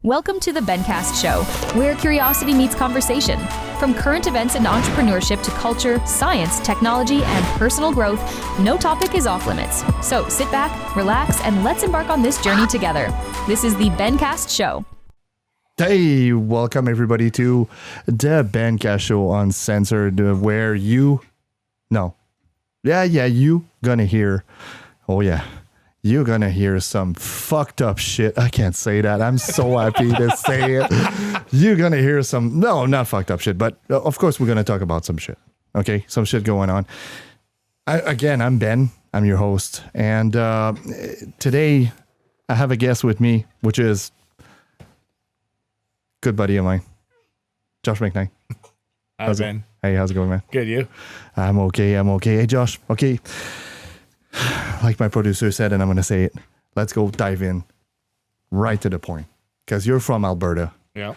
Welcome to the Bencast Show, where curiosity meets conversation. From current events and entrepreneurship to culture, science, technology, and personal growth, no topic is off limits. So sit back, relax, and let's embark on this journey together. This is the Bencast Show. Hey, welcome everybody to the Bencast Show Uncensored, where you gonna hear, you're gonna hear some fucked up shit. I can't say that. I'm so happy to say it. You're gonna hear some, no, not fucked up shit, but of course we're gonna talk about some shit. Okay, some shit going on. I'm Ben. I'm your host, and today I have a guest with me, which is good buddy of mine, Josh McKnight. Hi, Ben. Hey, how's it going, man? Good, you? I'm okay. Hey, Josh. Okay. Like my producer said, and I'm going to say it, let's go dive in right to the point. Because you're from Alberta. Yeah.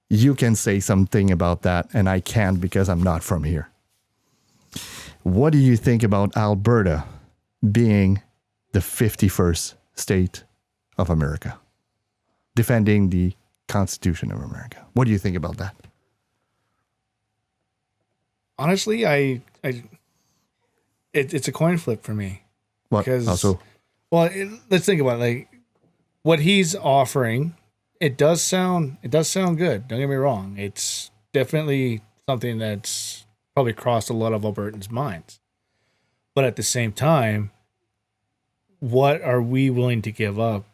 You can say something about that, and I can't because I'm not from here. What do you think about Alberta being the 51st state of America? Defending the Constitution of America. What do you think about that? Honestly, it's a coin flip for me. What? Also, let's think about it. Like what he's offering. It does sound good. Don't get me wrong. It's definitely something that's probably crossed a lot of Albertans' minds. But at the same time, what are we willing to give up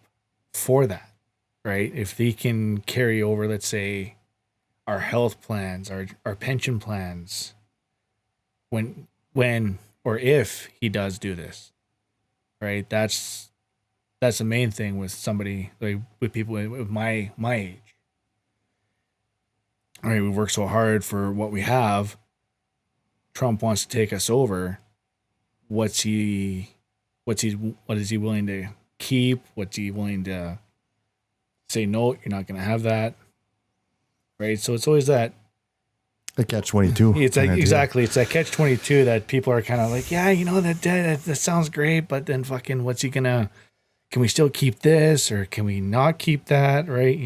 for that? Right? If they can carry over, let's say, our health plans, our pension plans, when or if he does do this, right? That's the main thing with somebody, like with people with my age. All right, we work so hard for what we have. Trump wants to take us over. What is he willing to keep? What's he willing to say, no, you're not going to have that, right? So it's always that. The catch-22. It's like, exactly. It's that catch-22 that people are kind of like, yeah, that sounds great, but then fucking what's he going to, can we still keep this or can we not keep that, right?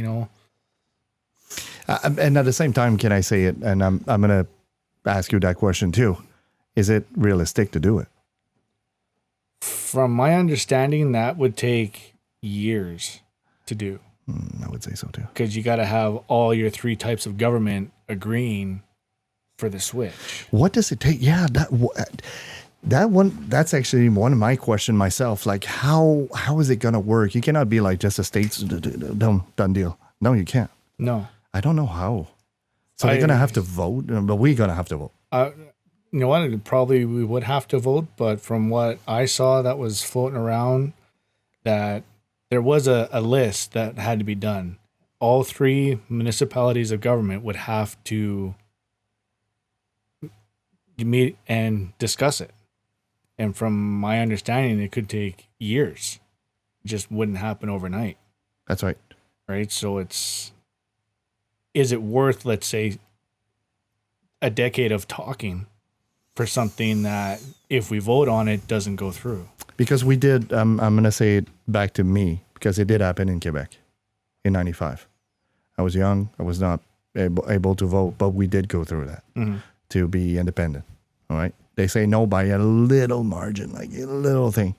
And at the same time, can I say it, and I'm going to ask you that question too, is it realistic to do it? From my understanding, that would take years to do. I would say so too. Because you got to have all your three types of government agreeing for the switch. What does it take? Yeah, that one. That's actually one of my questions myself. Like, how is it gonna work? You cannot be like just a state's done deal. No, you can't. No, I don't know how. So they're gonna have to vote, but we're gonna have to vote. You know what? Probably we would have to vote, but from what I saw that was floating around, that there was a list that had to be done. All three municipalities of government would have to meet and discuss it. And from my understanding, it could take years. It just wouldn't happen overnight. That's right. Right? So is it worth, let's say, a decade of talking for something that if we vote on it doesn't go through? Because we did, I'm going to say it back to me, because it did happen in Quebec in 95. I was young. I was not able to vote, but we did go through that to be independent. All right. They say no by a little margin, like a little thing.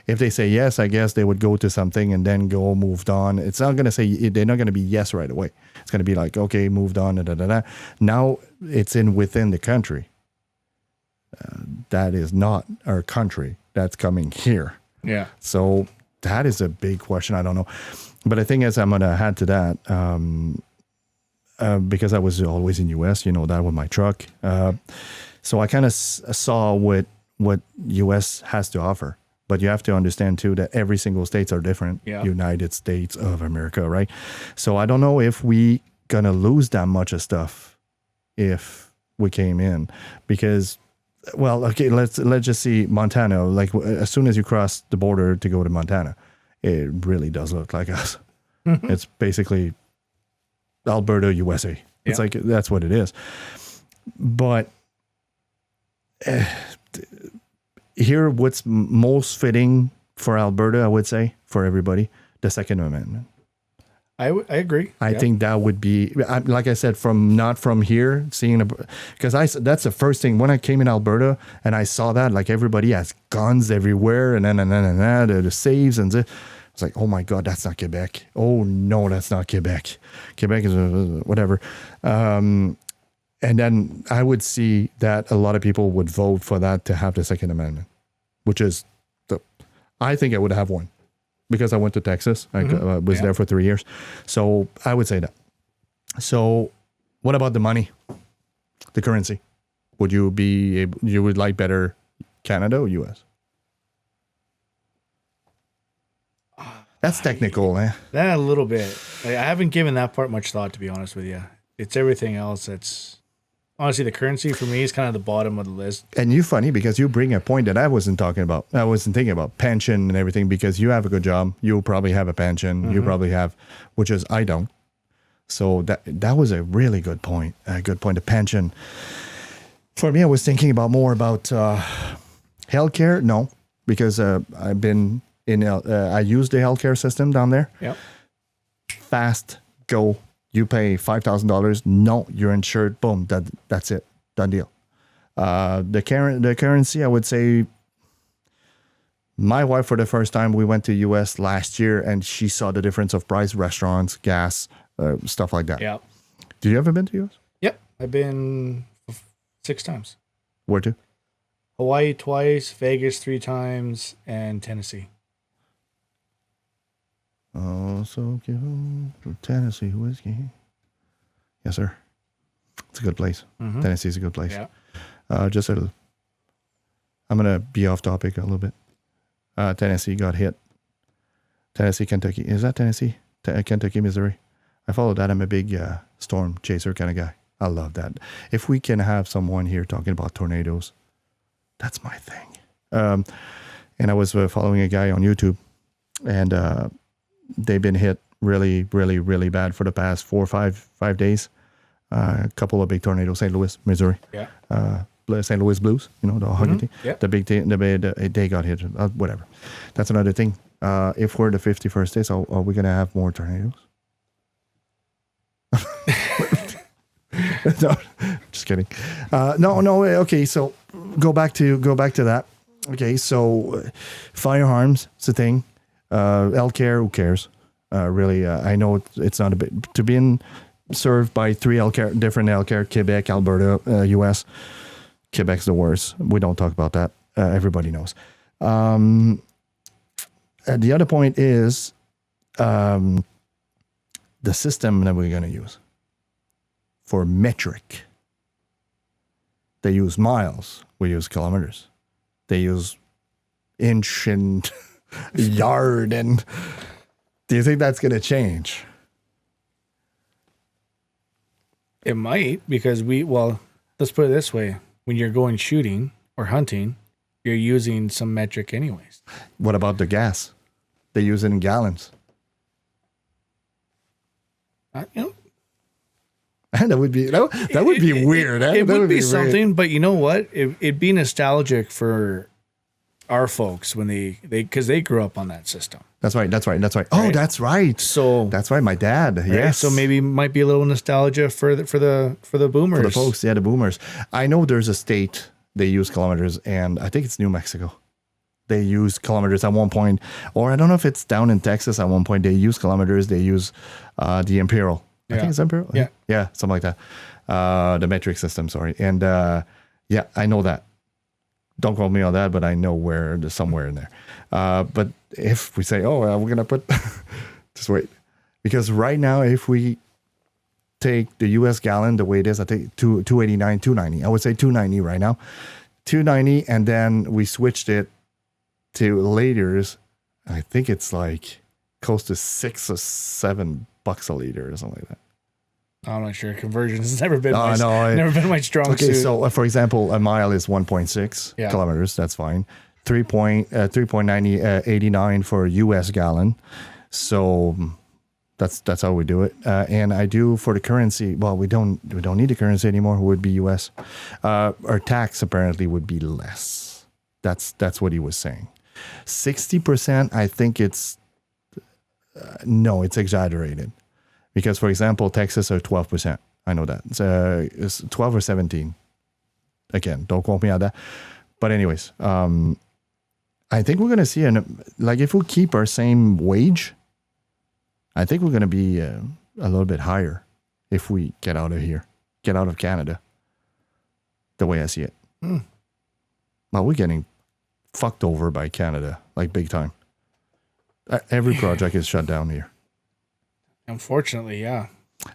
If they say yes, I guess they would go to something and then moved on. It's not going to say, they're not going to be yes right away. It's going to be like, okay, moved on. Now it's within the country. That is not our country. That's coming here. Yeah. So that is a big question. I don't know. But the thing is, I'm going to add to that because I was always in U.S., that with my truck. So I kind of saw what U.S. has to offer. But you have to understand, too, that every single states are different. Yeah. United States of America, right? So I don't know if we going to lose that much of stuff if we came in. Because, well, okay, let's just see Montana. Like, as soon as you cross the border to go to Montana, it really does look like us. It's basically Alberta, USA. It's like, that's what it is. But here, what's most fitting for Alberta, I would say, for everybody, the Second Amendment. I agree. I think that would be, like I said, not from here, seeing because that's the first thing when I came in Alberta and I saw that, like, everybody has guns everywhere and then the saves and it's like, oh my God, that's not Quebec. Oh no, that's not Quebec. Quebec is whatever. And then I would see that a lot of people would vote for that to have the Second Amendment, which is I think I would have one. Because I went to Texas. I was there for 3 years. So I would say that. So what about the money? The currency? Would you be able, you would like better Canada or US? That's technical, eh? That a little bit. I haven't given that part much thought, to be honest with you. It's everything else that's... Honestly, the currency for me is kind of the bottom of the list. And you're funny because you bring a point that I wasn't talking about. I wasn't thinking about pension and everything because you have a good job. You'll probably have a pension. You probably have, which is I don't. So that was a really good point. A good point. The pension. For me, I was thinking more about healthcare. No, because I've been in. I use the healthcare system down there. Yep. Fast, go. You pay $5,000. No, you're insured. Boom. That's it. Done deal. The currency, I would say, my wife, for the first time, we went to US last year and she saw the difference of price, restaurants, gas, stuff like that. Yeah. Did you ever been to US? Yep. I've been 6 times. Where to? Hawaii twice, Vegas 3 times, and Tennessee. Oh, so Tennessee whiskey. Yes, sir. It's a good place. Tennessee's a good place. Yeah. I'm gonna be off topic a little bit. Tennessee got hit. Tennessee, Kentucky. Is that Tennessee? Kentucky, Missouri. I follow that. I'm a big storm chaser kind of guy. I love that. If we can have someone here talking about tornadoes, that's my thing. And I was following a guy on YouTube, and they've been hit really, really, really bad for the past 4 or 5 days. A couple of big tornadoes, St. Louis, Missouri. Yeah. St. Louis Blues, the hockey team. Yep. The big team, they got hit. Whatever. That's another thing. If we're the 51st days, are we going to have more tornadoes? No, just kidding. No. Okay, so go back to that. Okay, so firearms, it's a thing. Healthcare, who cares? Really, I know it's not a bit to being served by 3 different healthcare: Quebec, Alberta, US. Quebec's the worst. We don't talk about that. Everybody knows. And the other point is the system that we're going to use for metric. They use miles. We use kilometers. They use inch and yard. And do you think that's going to change? It might, because let's put it this way. When you're going shooting or hunting, you're using some metric anyways. What about the gas? They use it in gallons. That would be weird. It would be something, but you know what? It'd be nostalgic for our folks when because they grew up on that system. That's right. Oh, that's right. So that's right. My dad. Right? Yes. So maybe might be a little nostalgia for the boomers. For the folks, the boomers. I know there's a state they use kilometers, and I think it's New Mexico. They use kilometers at one point, or I don't know if it's down in Texas at one point. They use kilometers. They use the imperial. I think it's imperial. Yeah, something like that. The metric system. Sorry, and I know that. Don't quote me on that, but I know where there's somewhere in there. But if we say, we're going to put, just wait. Because right now, if we take the US gallon the way it is, I think 289, 290. I would say 290 right now. 290, and then we switched it to liters. I think it's like close to $6 or $7 a liter or something like that. I'm not sure. Conversion has never been never been my strong suit. Okay, so for example, a mile is 1.6 kilometers. That's fine. 3.89 for US gallon. So that's how we do it. And I do for the currency. Well, we don't need the currency anymore. It would be US. Our tax apparently would be less. That's what he was saying. 60%. I think it's no, it's exaggerated. Because, for example, Texas are 12%. I know that. It's 12 or 17. Again, don't quote me on that. But anyways, I think we're going to see, if we keep our same wage, I think we're going to be a little bit higher if we get out of here, get out of Canada, the way I see it. Well, we're getting fucked over by Canada, like big time. Every project is shut down here. Unfortunately, yeah.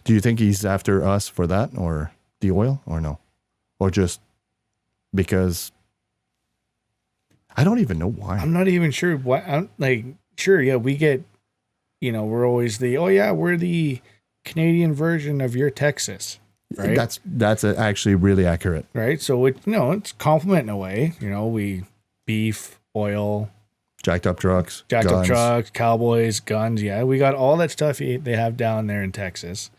Do you think he's after us for that, or the oil, or no? Or just because... I don't even know why. I'm not even sure what. Sure, yeah, we get, we're always we're the Canadian version of your Texas, right? That's actually really accurate, right? So it's compliment in a way. We beef, oil, jacked up trucks, cowboys, guns. Yeah, we got all that stuff they have down there in Texas,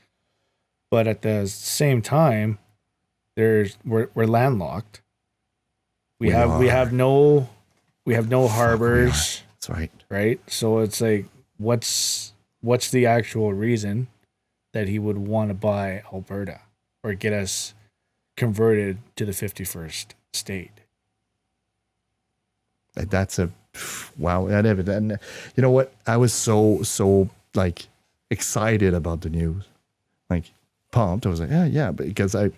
but at the same time, we're landlocked. We have no harbors. That's right. Right? So it's like, what's the actual reason that he would want to buy Alberta or get us converted to the 51st state? That's wow. And you know what? I was so excited about the news, pumped. I was like, yeah, because I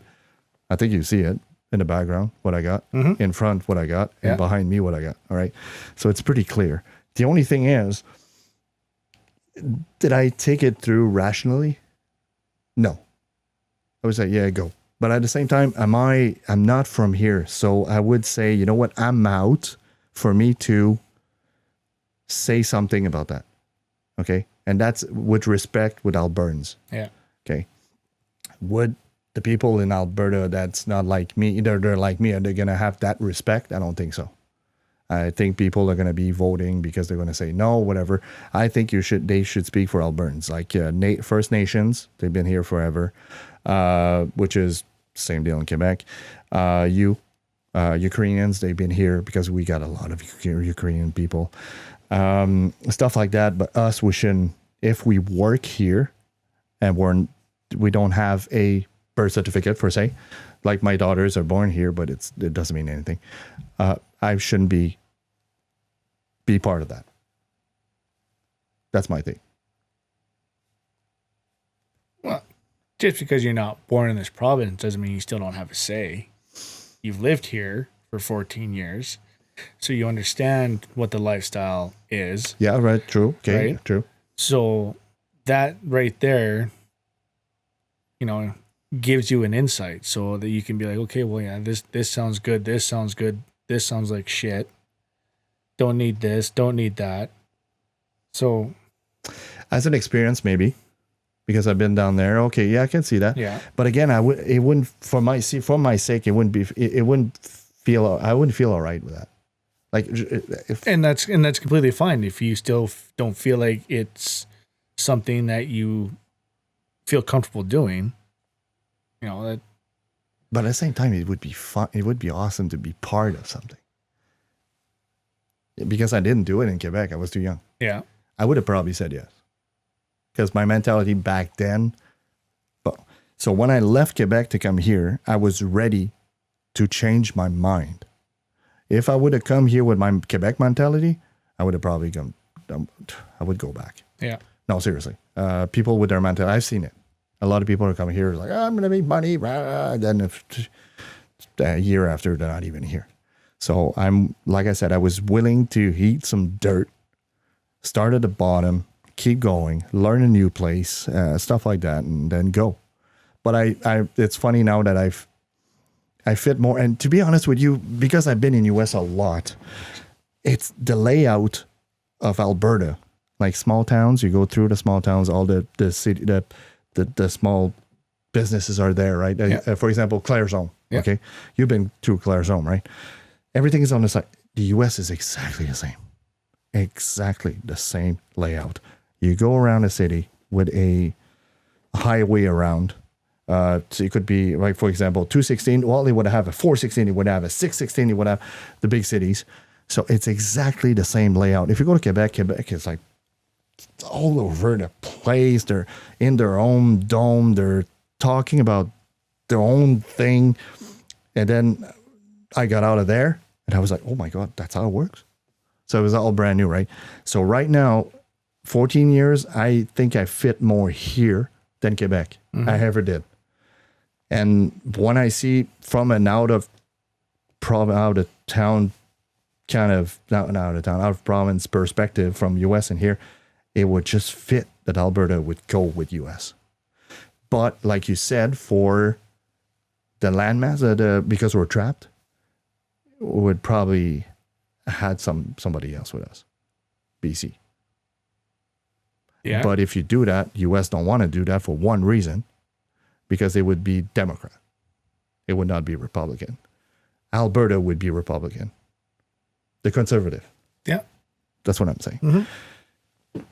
think you see it. In the background, what I got. In front, what I got. And behind me, what I got. All right. So it's pretty clear. The only thing is, did I take it through rationally? No. I would say, yeah, go. But at the same time, I'm not from here. So I would say, you know what? I'm out for me to say something about that. Okay. And that's with respect with Albertans. Yeah. Okay. Would the people in Alberta that's not like me, either they're like me, are they going to have that respect? I don't think so. I think people are going to be voting because they're going to say no, whatever. I think they should speak for Albertans. Like First Nations, they've been here forever, which is same deal in Quebec. Ukrainians, they've been here because we got a lot of Ukrainian people. Stuff like that. But us, we shouldn't, if we work here and we don't have a birth certificate per se, like my daughters are born here, but it doesn't mean anything. I shouldn't be part of that. That's my thing. Well, just because you're not born in this province doesn't mean you still don't have a say. You've lived here for 14 years, so you understand what the lifestyle is. Yeah, right. True. Okay, right? True. So that right there, gives you an insight so that you can be like, okay, well, yeah, this sounds good. This sounds good. This sounds like shit. Don't need this. Don't need that. So as an experience, maybe because I've been down there. Okay. Yeah, I can see that. Yeah. But again, I wouldn't for my sake, I wouldn't feel all right with that. And that's completely fine if you still don't feel like it's something that you feel comfortable doing. That. But at the same time, it would be fun. It would be awesome to be part of something. Because I didn't do it in Quebec. I was too young. Yeah. I would have probably said yes. Because my mentality back then. So when I left Quebec to come here, I was ready to change my mind. If I would have come here with my Quebec mentality, I would have probably I would go back. Yeah. No, seriously. People with their mentality, I've seen it. A lot of people are coming here like, I'm going to make money. Then a year after, they're not even here. So like I said, I was willing to eat some dirt, start at the bottom, keep going, learn a new place, stuff like that, and then go. But it's funny now that I fit more. And to be honest with you, because I've been in US a lot, it's the layout of Alberta, like small towns. You go through the small towns, all the city, the small businesses are there, right? Yeah. For example, Claire's-Home. Yeah. Okay, you've been to Claire's-Home, right? Everything is on the side. The US is exactly the same. Exactly the same layout. You go around a city with a highway around. So it could be, like, for example, 216. Well, they would have a 416. They would have a 616. They would have the big cities. So it's exactly the same layout. If you go to Quebec is like all over the place. They're in their own dome. They're talking about their own thing. And then I got out of there and I was like, oh my God, that's how it works. So it was all brand new, right? So right now, 14 years, I think I fit more here than Quebec. I ever did. And when I see from an out of town kind of, not out of town, out of province perspective from US and here, it would just fit that Alberta would go with US. But like you said, for the landmass, because we're trapped, would probably had somebody else with us, BC. Yeah. But if you do that, US don't want to do that for one reason, because they would be Democrat. It would not be Republican. Alberta would be Republican. The conservative. Yeah. That's what I'm saying.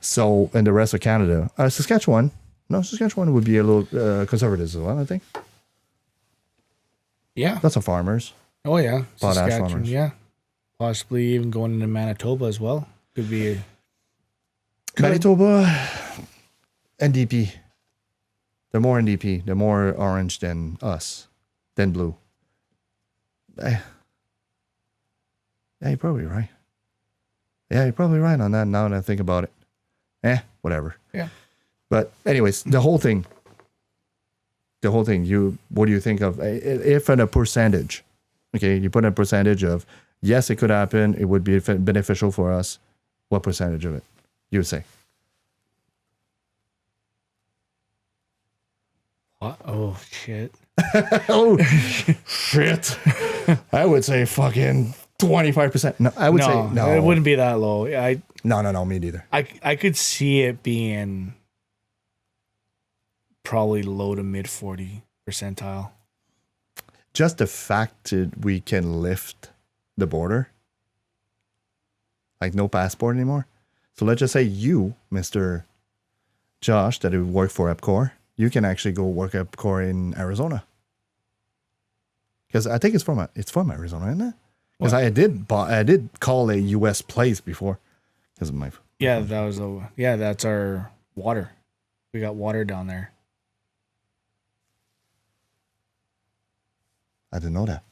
So, and the rest of Canada, Saskatchewan would be a little conservative as well, I think. Yeah. That's a farmers. Oh, yeah. Potash Saskatchewan, farmers. yeah. Possibly even going into Manitoba as well. Could be. Manitoba, NDP. They're more NDP. They're more orange than us, than blue. Yeah, you're probably right. Yeah, you're probably right on that now that I think about it. Whatever. Yeah. But anyways, the whole thing, what do you think of, if in a percentage, okay, you put a percentage of, yes, it could happen, it would be beneficial for us, what percentage of it you would say? What? Oh, shit. Oh, shit. I would say fucking 25%. No, I would say no. It wouldn't be that low. No, me neither. I could see it being probably low to mid 40 percentile. Just the fact that we can lift the border, like no passport anymore. So let's just say you, Mr. Josh, that you work for Epcor, you can actually go work at Epcor in Arizona. Because I think it's from Arizona, isn't it? Because I did call a U.S. place before. Because of my that's our water. We got water down there. I didn't know that,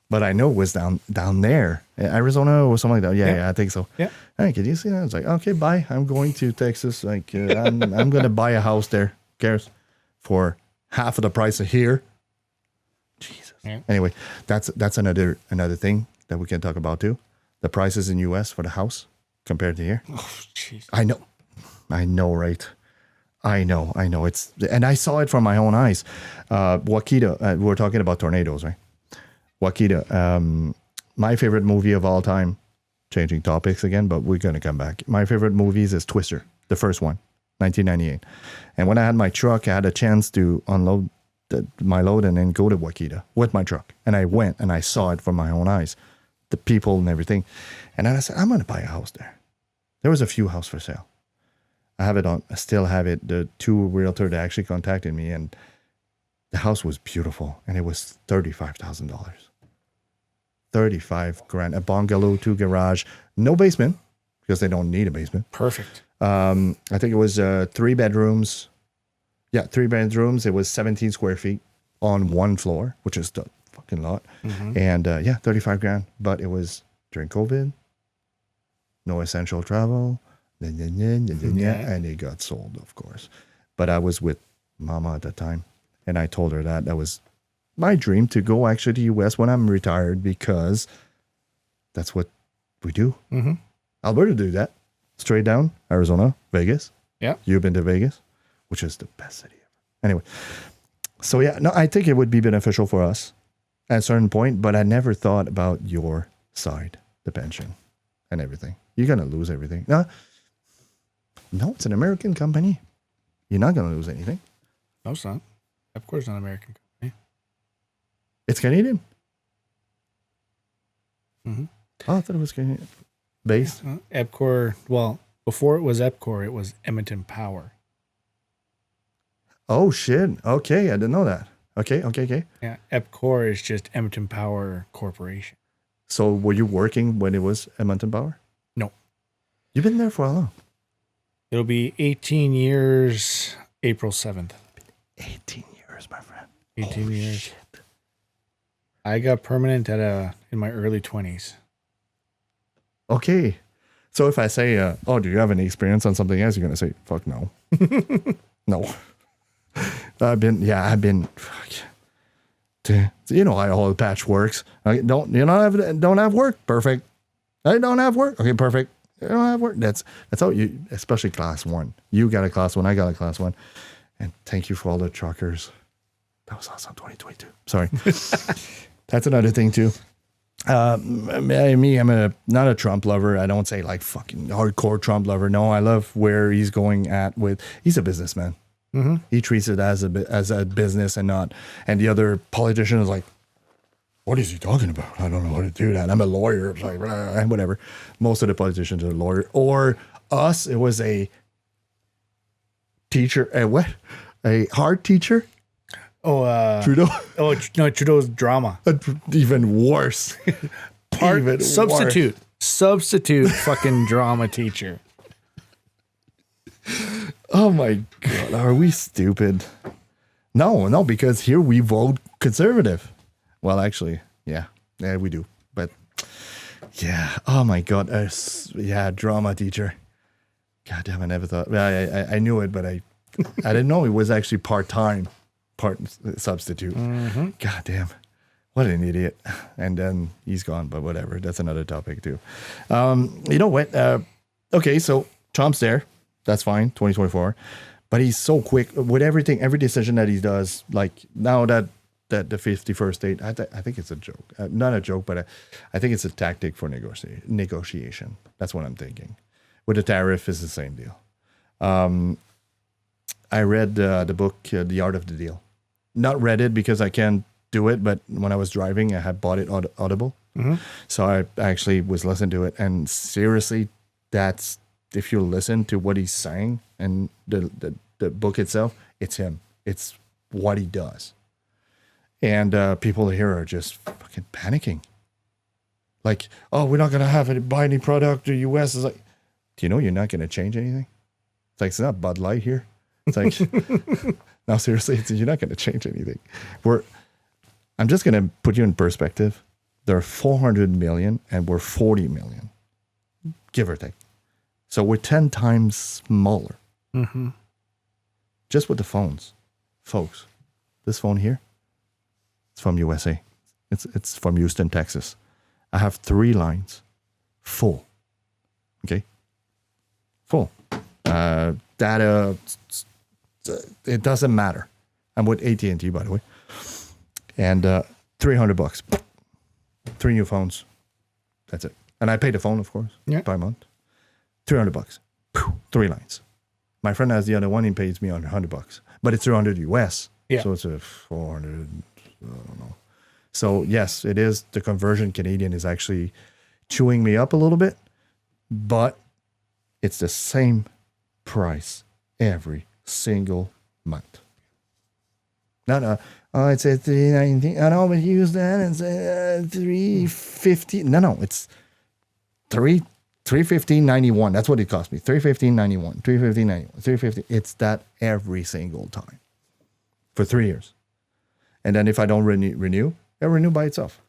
but I know it was down there, Arizona or something like that. Yeah, I think so. Yeah. Hey, can you see that? I was like, okay, bye. I'm going to Texas. Like, I'm gonna buy a house there. Who cares? For half of the price of here. Jesus. Yeah. Anyway, that's another thing that we can talk about too. The prices in U.S. for the house compared to here. Oh, jeez. I know, right? I know. And I saw it from my own eyes. Wakita, we're talking about tornadoes, right? Wakita, my favorite movie of all time, changing topics again, but we're going to come back. My favorite movies is Twister, the first one, 1998. And when I had my truck, I had a chance to unload my load and then go to Wakita with my truck. And I went and I saw it from my own eyes, the people and everything. And then I said, I'm going to buy a house there. There was a few houses for sale. I still have it. The two realtors that actually contacted me, and the house was beautiful, and it was $35,000. $35,000, a bungalow, 2 garage, no basement because they don't need a basement. Perfect. I think it was 3 bedrooms. Yeah, 3 bedrooms. It was 17 square feet on one floor, which is the fucking lot. Mm-hmm. And $35,000. But it was during COVID, no essential travel. And it got sold, of course. But I was with Mama at the time, and I told her that was my dream to go actually to the U.S. when I'm retired, because that's what we do. Mm-hmm. Alberta do that. Straight down, Arizona, Vegas. Yeah. You've been to Vegas, which is the best city ever. Anyway, so I think it would be beneficial for us at a certain point, but I never thought about your side, the pension and everything. You're going to lose everything. No, it's an American company. You're not going to lose anything. No, it's not. Of course, it's not an American company. It's Canadian. Mm-hmm. Oh, I thought it was Canadian. Based? Epcor, well, before it was Epcor, it was Edmonton Power. Oh, shit. Okay, I didn't know that. Okay. Yeah, Epcor is just Edmonton Power Corporation. So were you working when it was Edmonton Power? No. You've been there for how long? It'll be 18 years, April 7th. 18 years, my friend. 18 Holy years. shit. I got permanent in my early 20s. Okay. So if I say, do you have any experience on something else? You're going to say, fuck no. No. I've been, fuck. You know how all the patch works. Don't have work? Perfect. I don't have work. Okay, perfect. I don't have work. That's how you, especially class 1. You got a class 1, I got a class 1. And thank you for all the truckers. That was awesome, 2022. Sorry. That's another thing too. Me, I'm not a Trump lover. I don't say like fucking hardcore Trump lover. No, I love where he's going at with. He's a businessman. Mm-hmm. He treats it as a business and not. And the other politician is like, what is he talking about? I don't know how to do that. I'm a lawyer. It's like whatever. Most of the politicians are lawyers. Or us, it was a teacher. A hard teacher. Trudeau. Oh, no, Trudeau's drama. Even worse. Substitute fucking drama teacher. Oh my God. Are we stupid? No, because here we vote conservative. Well, actually, yeah, we do. But yeah, oh my God. Drama teacher. God damn, I never thought. I knew it, but I didn't know it was actually part-time. Part substitute. Mm-hmm. God damn. What an idiot. And then he's gone, but whatever. That's another topic too. You know what? Okay, so Trump's there. That's fine, 2024. But he's so quick with everything, every decision that he does. Like now that the 51st state, I think it's a joke. Not a joke, but I think it's a tactic for negotiation. That's what I'm thinking. With the tariff, is the same deal. I read the book, The Art of the Deal. Not read it because I can't do it, but when I was driving, I had bought it Audible. Mm-hmm. So I actually was listening to it. And seriously, that's, if you listen to what he's saying and the book itself, it's him. It's what he does. And people here are just fucking panicking. Like, oh, we're not going to have it buy any product. The U.S. is like, do you know you're not going to change anything? It's like, it's not Bud Light here. It's like, no, seriously, you're not going to change anything. I'm just going to put you in perspective. There are 400 million and we're 40 million, give or take. So we're 10 times smaller. Mm-hmm. Just with the phones. Folks, this phone here, it's from USA. It's from Houston, Texas. I have 3 lines full. Okay? Full. Data, it doesn't matter. I'm with AT&T, by the way. And $300. 3 new phones. That's it. And I pay the phone, of course, by month. $300. 3 lines. My friend has the other one. He pays me $100, but it's $300 US. Yeah. So it's a 400. I don't know. So yes, it is. The conversion Canadian is actually chewing me up a little bit, but it's the same price every single month. No. Oh, it's at $3.19. I know, but use that and say $3.50. No, it's $315.91. That's what it cost me. $315.91. $315.91. $350. It's that every single time for 3 years. And then if I don't renew, it'll renew by itself.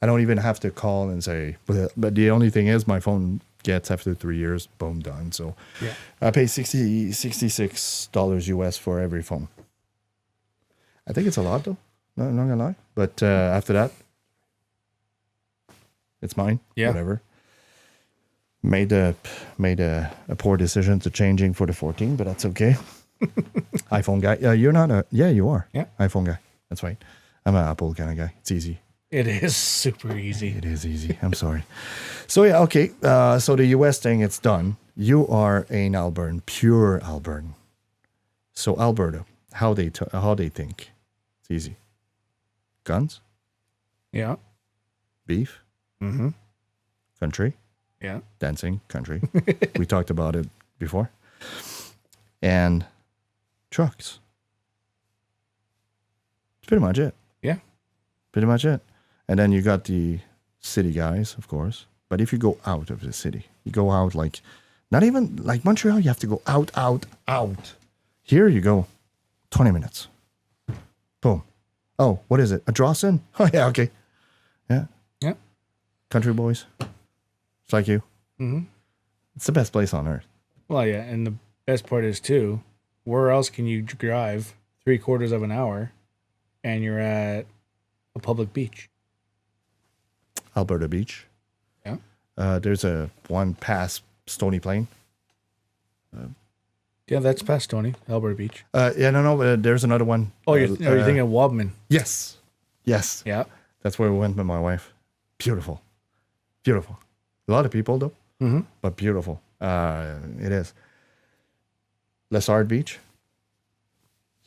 I don't even have to call and say. But the only thing is, my phone gets after 3 years, boom, done. So I pay $66 US for every phone. I think it's a lot though. No, I'm not gonna lie. But after that, it's mine. Yeah. Whatever. Made a poor decision to changing for the 14, but that's okay. iPhone guy. You're not a. Yeah, you are. Yeah. iPhone guy. That's right. I'm an Apple kind of guy. It's easy. It is super easy. It is easy. I'm sorry. So yeah, okay. So the US thing, it's done. You are an Albertan, pure Albertan. So Alberta, how they think. It's easy. Guns? Yeah. Beef? Mm-hmm. Country? Yeah. Dancing? Country. We talked about it before. And trucks. That's pretty much it. Yeah. Pretty much it. And then you got the city guys, of course. But if you go out of the city, you go out like Not even like Montreal, you have to go out, out, out. Here you go, 20 minutes. Boom. Oh, what is it? A Drawson? Oh, yeah, okay. Yeah. Yeah. Country boys. It's like you. Mm-hmm. It's the best place on earth. Well, yeah, and the best part is, too, where else can you drive 3/4 of an hour and you're at a public beach? Alberta Beach. Yeah. There's one past Stony Plain. Yeah, that's past Tony, Alberta Beach. Yeah, no, there's another one. Oh, you're thinking of Wobman. Yes. Yes. Yeah. That's where we went with my wife. Beautiful. Beautiful. A lot of people, though, but beautiful. It is. Lessard Beach.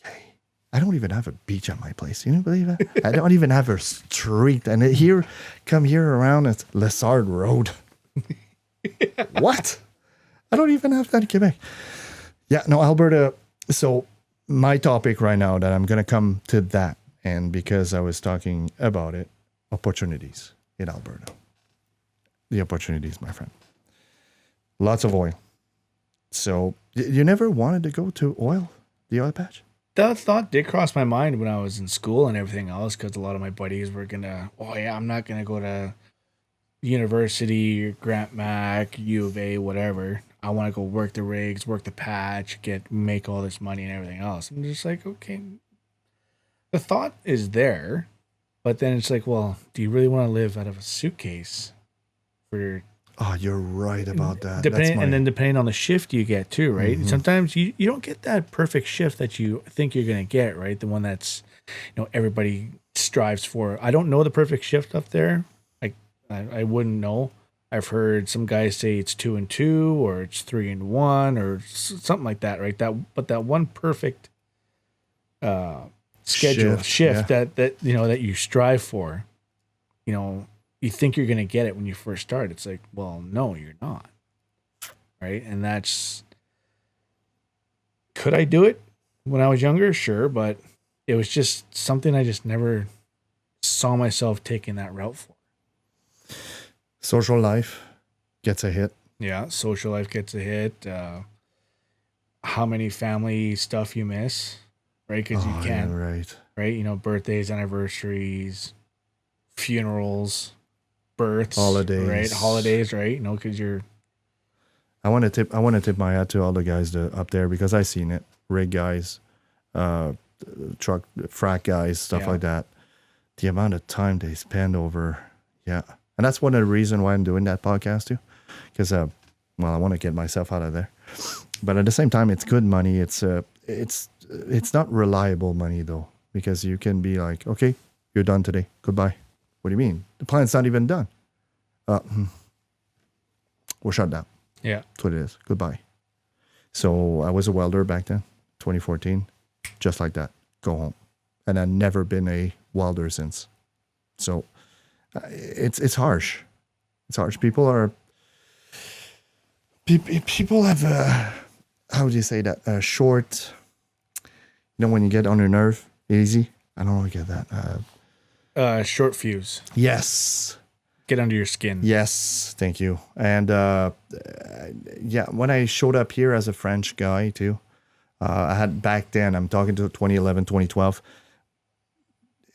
Yay. I don't even have a beach at my place. You believe that? I don't even have a street. And come here around, it's Lessard Road. What? I don't even have that in Quebec. Yeah, no, Alberta. So my topic right now that I'm going to come to that, and because I was talking about it, opportunities in Alberta. The opportunities, my friend. Lots of oil. So you never wanted to go to the oil patch? That thought did cross my mind when I was in school and everything else, because a lot of my buddies were I'm not going to go to university, Grant Mac, U of A, whatever. I want to go work the rigs, work the patch, make all this money and everything else. I'm just like, okay, the thought is there, but then it's like, well, do you really want to live out of a suitcase for? Oh, you're right about that. Depending on the shift you get too, right? Mm-hmm. Sometimes you don't get that perfect shift that you think you're going to get, right? The one that's, everybody strives for. I don't know the perfect shift up there. I wouldn't know. I've heard some guys say it's 2 and 2 or it's 3 and 1 or something like that, right? But that one perfect schedule shift that you strive for, you think you're going to get it when you first start. It's like, well, no, you're not. Right? And could I do it when I was younger? Sure, but it was just something I just never saw myself taking that route for. Social life gets a hit. Yeah, social life gets a hit. How many family stuff you miss, right? Because you can't, right? Birthdays, anniversaries, funerals, births, holidays, right? Because you're. I want to tip my hat to all the guys up there, because I seen it. Rig guys, truck frack guys, stuff like that. The amount of time they spend over, and that's one of the reasons why I'm doing that podcast too, because I want to get myself out of there. But at the same time, it's good money. It's not reliable money though, because you can be like, okay, you're done today. Goodbye. What do you mean? The plant's not even done. We're shut down. Yeah. That's what it is. Goodbye. So I was a welder back then, 2014, just like that. Go home. And I've never been a welder since. So it's harsh. It's harsh. People have how do you say that? Short, when you get on your nerve, easy. I don't really get that. Short fuse. Yes. Get under your skin. Yes, thank you. And when I showed up here as a French guy too, I had back then, I'm talking to 2011, 2012,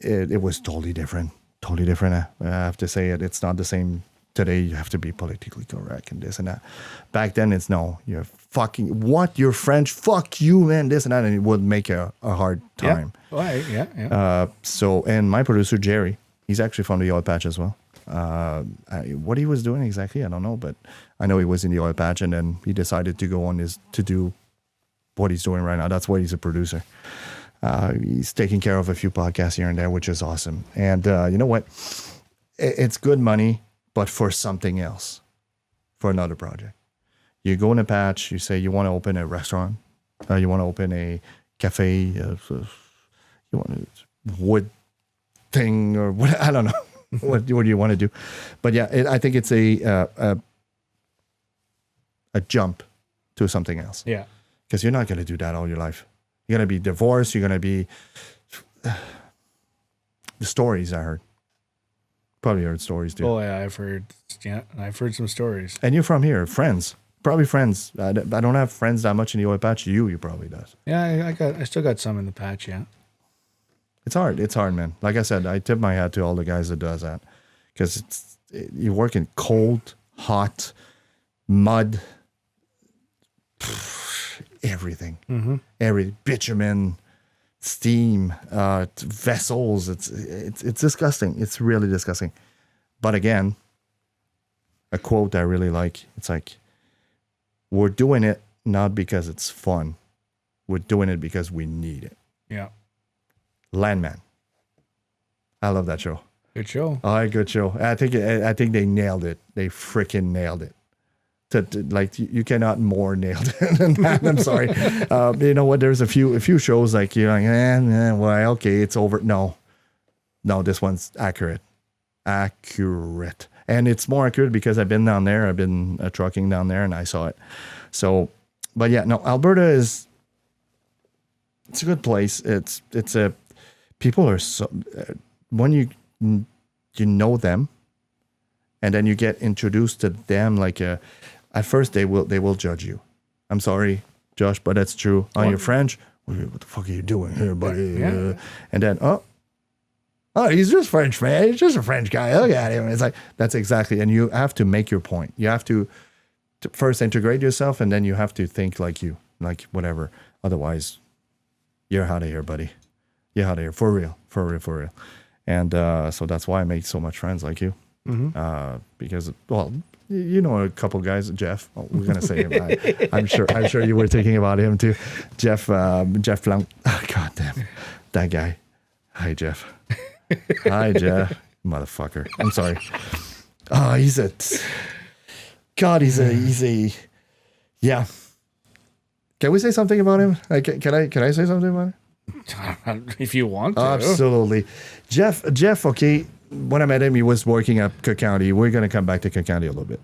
it was totally different. Totally different. I have to say it. It's not the same today. You have to be politically correct and this and that. Back then, it's no, you're fucking, what? You're French? Fuck you, man, this and that. And it would make a hard time. Yeah. So, and my producer, Jerry, he's actually from the oil patch as well. What he was doing exactly, I don't know, but I know he was in the oil patch, and then he decided to go on to do what he's doing right now. That's why he's a producer. He's taking care of a few podcasts here and there, which is awesome. And you know what? It's good money, but for something else, for another project. You go in a patch, you say you want to open a restaurant, you want to open a cafe, you want a wood thing or what, I don't know. What do you want to do? But yeah, I think it's a jump to something else. Yeah. Because you're not going to do that all your life. You're going to be divorced. You're going to be... The stories I heard. Probably heard stories too. Oh, yeah, I've heard some stories. And you're from here, friends. Probably friends. I don't have friends that much in the oil patch. You probably does. Yeah, I still got some in the patch, yeah. It's hard. It's hard, man. Like I said, I tip my hat to all the guys that does that. Because you work in cold, hot, mud, everything. Every bitumen, steam, vessels. It's disgusting. It's really disgusting. But again, a quote I really like. It's like, we're doing it not because it's fun. We're doing it because we need it. Yeah. Landman. I love that show. Good show. Oh, good show. I think they nailed it. They freaking nailed it. Like you cannot more nail it than that. I'm sorry. You know what? There's a few shows like you're like, well, okay, it's over. No, this one's accurate. And it's more accurate because I've been down there. I've been trucking down there, and I saw it. So, but yeah, no, Alberta it's a good place. It's a people are so when you know them, and then you get introduced to them like at first they will judge you. I'm sorry, Josh, but that's true. On your French, what the fuck are you doing here, buddy? Yeah. And then oh, he's just French, man. He's just a French guy. Look at him. It's like, that's exactly. And you have to make your point. You have to first integrate yourself, and then you have to think like you, like whatever. Otherwise, you're out of here, buddy. You're out of here. For real. And so that's why I made so much friends like you. Because, well, you know a couple guys, Jeff. Oh, we're going to say him. I'm sure you were thinking about him too. Jeff Blanc. Oh, God damn. That guy. Hi, Jeff. Hi, Jeff. Motherfucker. I'm sorry. Oh, he's a yeah. Can we say something about him? Like, can I say something about him? If you want to. Absolutely. Jeff, okay, when I met him, he was working at Cook County. We're going to come back to Cook County a little bit.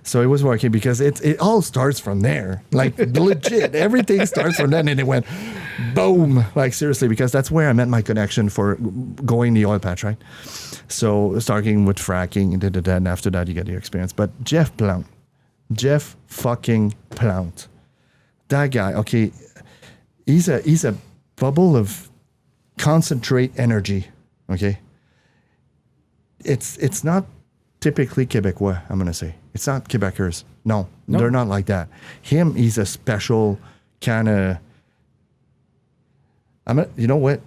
So he was working because it all starts from there. Like, legit. Everything starts from then, and it went boom. Like, seriously, because that's where I met my connection for going the oil patch, right? So starting with fracking, and after that, you get your experience. But Jeff fucking Plount. That guy, okay, he's a bubble of concentrate energy, okay? It's not typically Quebecois, I'm going to say. It's not Quebecers. No, they're not like that. He's a special kind of... you know what?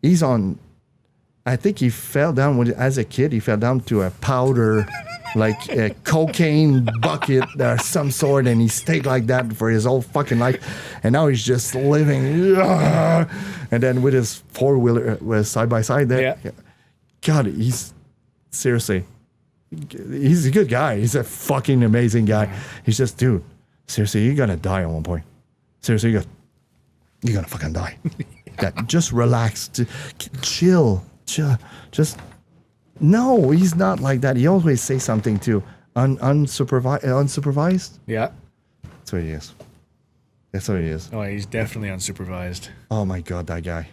He's on... I think he fell down, as a kid, he fell down to a powder, like a cocaine bucket or some sort, and he stayed like that for his whole fucking life. And now he's just living... And then with his four-wheeler side by side there. Yeah. God, seriously, he's a good guy. He's a fucking amazing guy. He's just, dude, seriously, you're gonna die at one point. Seriously, you're gonna fucking die. Just relax, chill. Just, no, he's not like that. He always say something too. Unsupervised? Yeah. That's what he is. That's what he is. Oh, he's definitely unsupervised. Oh my God, that guy.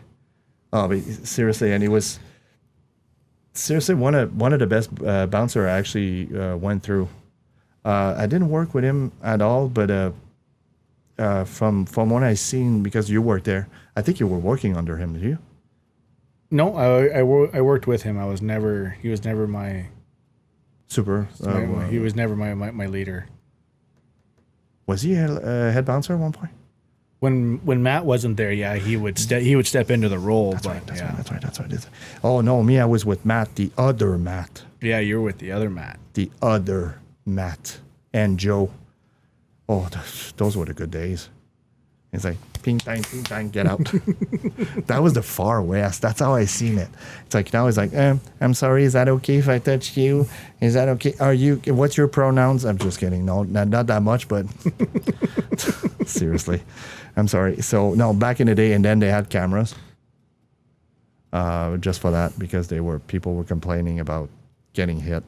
Oh, but seriously, and he was... Seriously, one of the best bouncer I actually went through. I didn't work with him at all, but from what I seen, because you worked there, I think you were working under him, did you? No, I worked with him. He was never my super. He was never my leader. Was he a head bouncer at one point? When Matt wasn't there, yeah, he would step into the role. That's right. Oh no, me, I was with Matt, the other Matt. Yeah, you're with the other Matt. The other Matt and Joe. Oh, those were the good days. It's like ping bang, get out. That was the far west. That's how I seen it. It's like now it's like, I'm sorry, is that okay if I touch you? Is that okay? What's your pronouns? I'm just kidding. No, not that much, but seriously, I'm sorry. So no, back in the day, and then they had cameras. Just for that, because people were complaining about getting hit,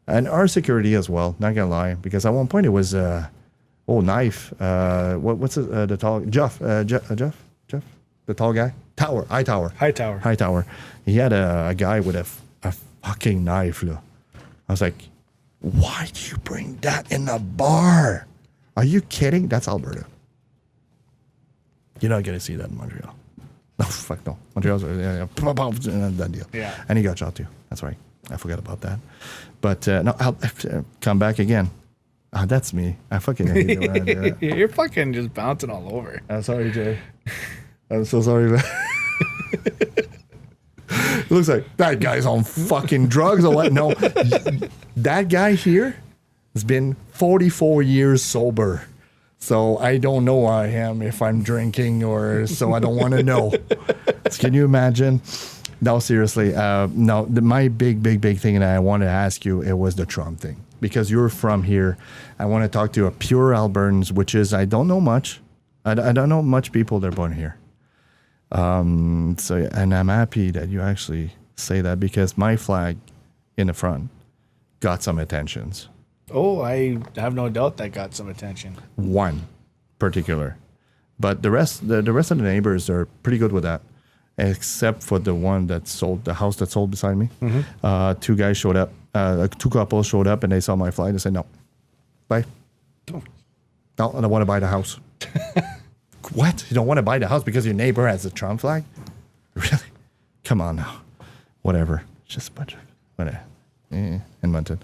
and our security as well. Not gonna lie, because at one point it was. Knife. What's the tall Jeff? Jeff, the tall guy. Hightower. He had a guy with a fucking knife. I was like, Why do you bring that in a bar? Are you kidding? That's Alberta. You're not going to see that in Montreal. No, fuck no. Montreal's done deal. Yeah. And he got shot too. That's right. I forgot about that. But no, I'll come back again. That's me. I fucking hate it. You're fucking just bouncing all over. I'm sorry, Jay. I'm so sorry, man. It looks like that guy's on fucking drugs or what? No. That guy here has been 44 years sober. So I don't know who I am if I'm drinking or so I don't want to know. Can you imagine? No, seriously. No, my big thing that I wanted to ask you, it was the Trump thing. Because you're from here, I want to talk to a pure Albertans, which is, I don't know much. I don't know much people that are born here. So, and I'm happy that you actually say that because my flag in the front got some attentions. Oh, I have no doubt that got some attention. One particular, but the rest of the neighbors are pretty good with that, except for the one that sold the house that sold beside me. Mm-hmm. Two guys showed up. Two couples showed up and they saw my flag. They said, "No, bye. No, I don't want to buy the house." What? You don't want to buy the house because your neighbor has a Trump flag? Really? Come on now. Whatever. It's just a bunch of whatever. In Mountain.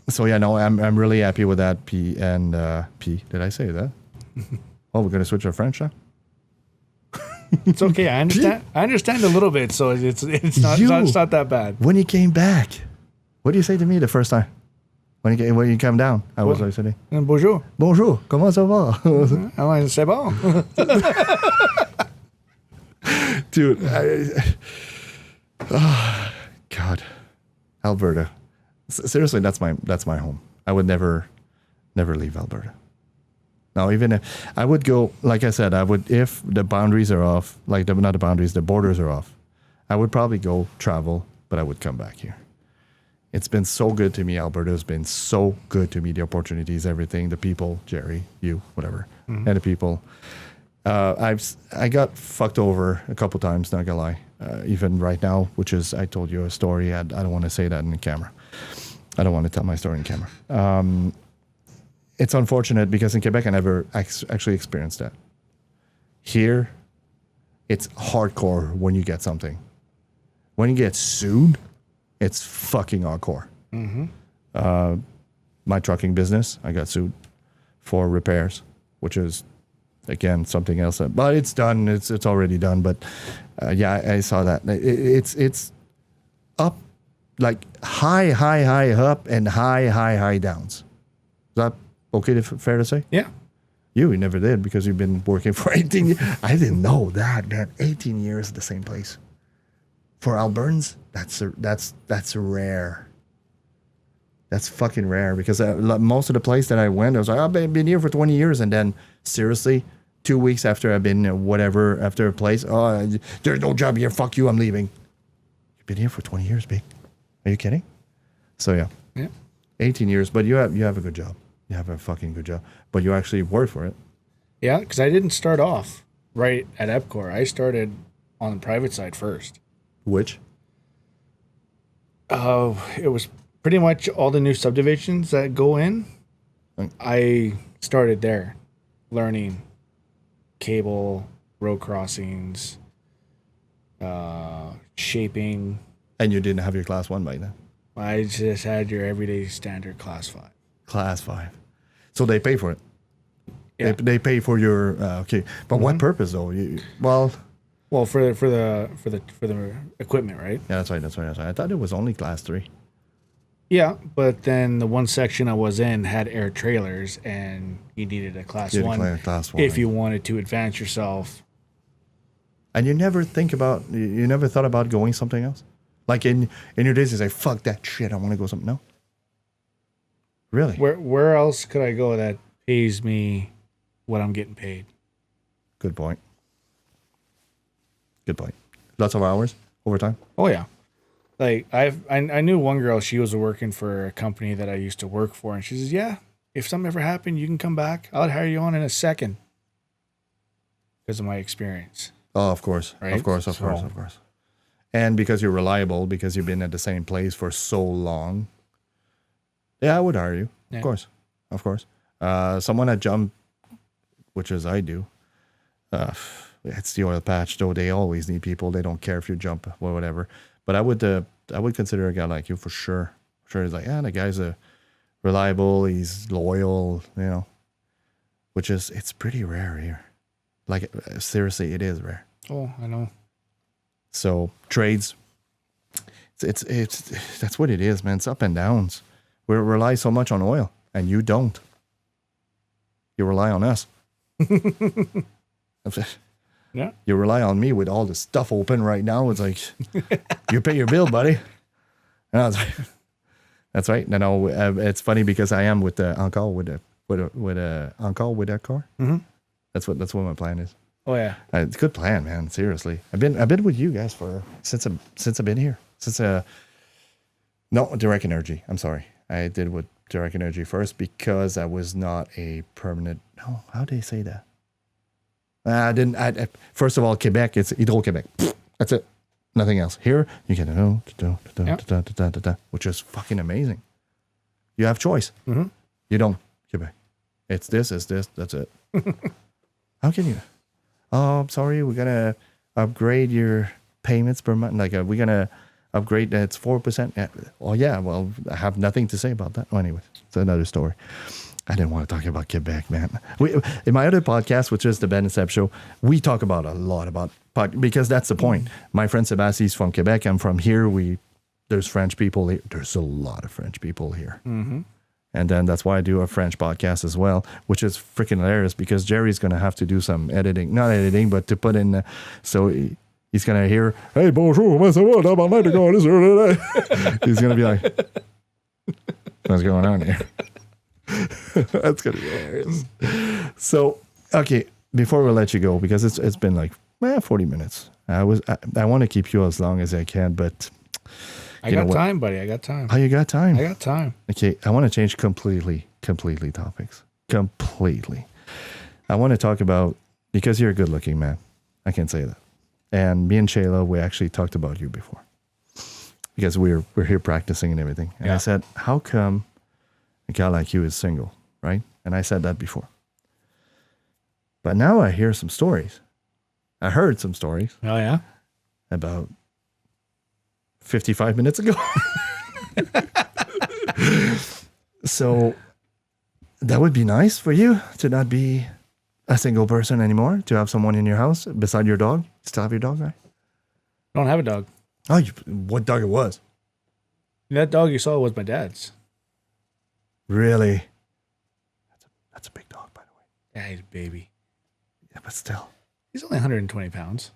So yeah, no, I'm really happy with that. P. Did I say that? Oh, we're gonna switch our French now. It's okay. I understand. I understand a little bit, so it's not that bad. When you came back, what did you say to me the first time? When you come down, I was like saying, Bonjour. Bonjour. Comment ça va? C'est bon. Dude, God, Alberta. Seriously, that's my home. I would never leave Alberta. Now, even if I would go, like I said, if the boundaries are off, not the boundaries, the borders are off, I would probably go travel, but I would come back here. It's been so good to me. Alberta has been so good to me. The opportunities, everything, the people, Jerry, you, whatever, and the people. I got fucked over a couple times, not gonna lie. Even right now, which is, I told you a story. I don't want to say that in the camera. I don't want to tell my story in camera. It's unfortunate because in Quebec, I never actually experienced that. Here, it's hardcore when you get something. When you get sued, it's fucking hardcore. Mm-hmm. My trucking business, I got sued for repairs, which is, again, something else. But it's done. It's already done. But yeah, I saw that. It's up, like high up and high downs. Is that okay? Fair to say? Yeah. You never did because you've been working for 18 years. I didn't know that, man. 18 years at the same place. For Albertans, that's rare. That's fucking rare because most of the place that I went, I was like, I've been here for 20 years. And then, seriously, 2 weeks after I've been after a place, there's no job here. Fuck you, I'm leaving. You've been here for 20 years, big. Are you kidding? So, yeah. 18 years, but you have a good job. You have a fucking good job. But you actually work for it. Yeah, because I didn't start off right at Epcor. I started on the private side first. Which? It was pretty much all the new subdivisions that go in. I started there, learning cable, road crossings, shaping. And you didn't have your class 1 by then? I just had your everyday standard class 5. Class 5. So they pay for it? Yeah. They pay for your, okay. But what purpose though? Well, for the equipment, right? Yeah, that's right. I thought it was only class 3. Yeah, but then the one section I was in had air trailers, and you needed a class 1 if you wanted to advance yourself. And you never thought about going something else? Like in your days, you say, fuck that shit, I want to go something else? Really? Where else could I go that pays me what I'm getting paid? Good point. Lots of hours, overtime? Oh, yeah. Like, I knew one girl, she was working for a company that I used to work for, and she says, yeah, if something ever happened, you can come back. I'll hire you on in a second. Because of my experience. Oh, of course. Right? Of course. And because you're reliable, because you've been at the same place for so long, Yeah, I would hire you. Yeah. Of course. Someone that jump, which is I do. It's the oil patch, though. They always need people. They don't care if you jump or whatever. But I would consider a guy like you for sure. Sure, he's like, the guy's reliable. He's loyal. Which is it's pretty rare here. Like seriously, it is rare. Oh, I know. So trades, it's that's what it is, man. It's up and downs. We rely so much on oil, and you don't. You rely on us. Yeah. You rely on me with all the stuff open right now. It's like you pay your bill, buddy. And I was like, that's right. No, it's funny because I am with the on-call with on-call with that car. Mm-hmm. That's what my plan is. Oh yeah, it's a good plan, man. Seriously, I've been with you guys since I've been here. Direct Energy. I'm sorry, I did with Direct Energy first because I was not a permanent. No, how do they say that? I didn't. First of all, Quebec. It's Hydro-Québec. That's it. Nothing else. Here you get which is fucking amazing. You have choice. Mm-hmm. You don't Quebec. It's this. That's it. How can you? Oh, I'm sorry. We're gonna upgrade your payments per month. Like we're gonna upgrade. It's 4%. Oh yeah. Well, I have nothing to say about that. Well, anyway, it's another story. I didn't want to talk about Quebec, man. In my other podcast, which is the Bencast Show, we talk about a lot about because that's the point. My friend Sebastian's from Quebec. I'm from here. There's French people here. There's a lot of French people here. Mm-hmm. And then that's why I do a French podcast as well, which is freaking hilarious because Jerry's going to have to do some editing. Not editing, but to put in. So he's going to hear, hey, bonjour, comment ça va? He's going to be like, what's going on here? That's going to be hilarious. So, okay, before we let you go, because it's been like 40 minutes. I want to keep you as long as I can, but... I got time, buddy. I got time. Oh, you got time? I got time. Okay, I want to change completely topics. Completely. I want to talk about, because you're a good-looking man. I can say that. And me and Shayla, we actually talked about you before. Because we're here practicing and everything. And I said, how come a guy like you is single, right? And I said that before. But now I hear some stories. I heard some stories. Oh, yeah? About 55 minutes ago. So that would be nice for you to not be a single person anymore, to have someone in your house beside your dog. You still have your dog, right? I don't have a dog. Oh, what dog it was? That dog you saw was my dad's. Really? That's a big dog, by the way. Yeah, he's a baby. Yeah, but still. He's only 120 pounds.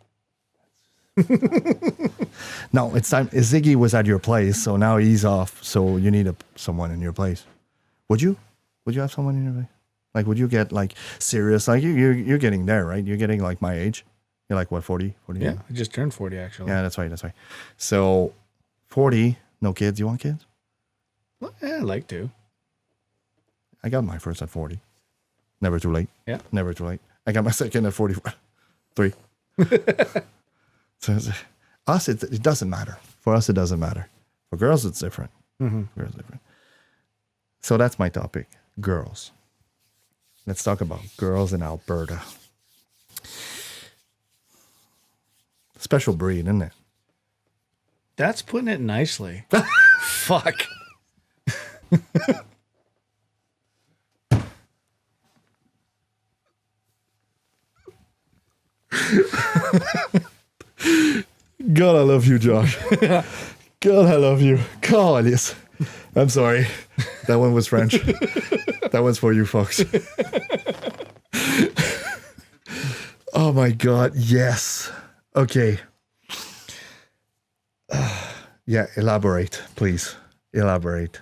No, it's time. Ziggy was at your place, so now he's off. So you need someone in your place. Would you have someone in your place? Like, would you get like serious? Like you're getting there, right? You're getting like my age. You're like what, 40? Yeah, I just turned 40 actually. Yeah, that's right. So 40, no kids. You want kids? Well, yeah, I'd like to. I got my first at 40. Never too late. Yeah. Never too late. I got my second at 43. So us, it doesn't matter. For us, it doesn't matter. For girls, it's different. Mm-hmm. Girls different. So that's my topic, girls. Let's talk about girls in Alberta. Special breed, isn't it? That's putting it nicely. Fuck. God, I love you, Josh. God, I love you. God, yes. I'm sorry. That one was French. That one's for you folks. Oh my God, yes. Okay. Yeah, elaborate, please. Elaborate.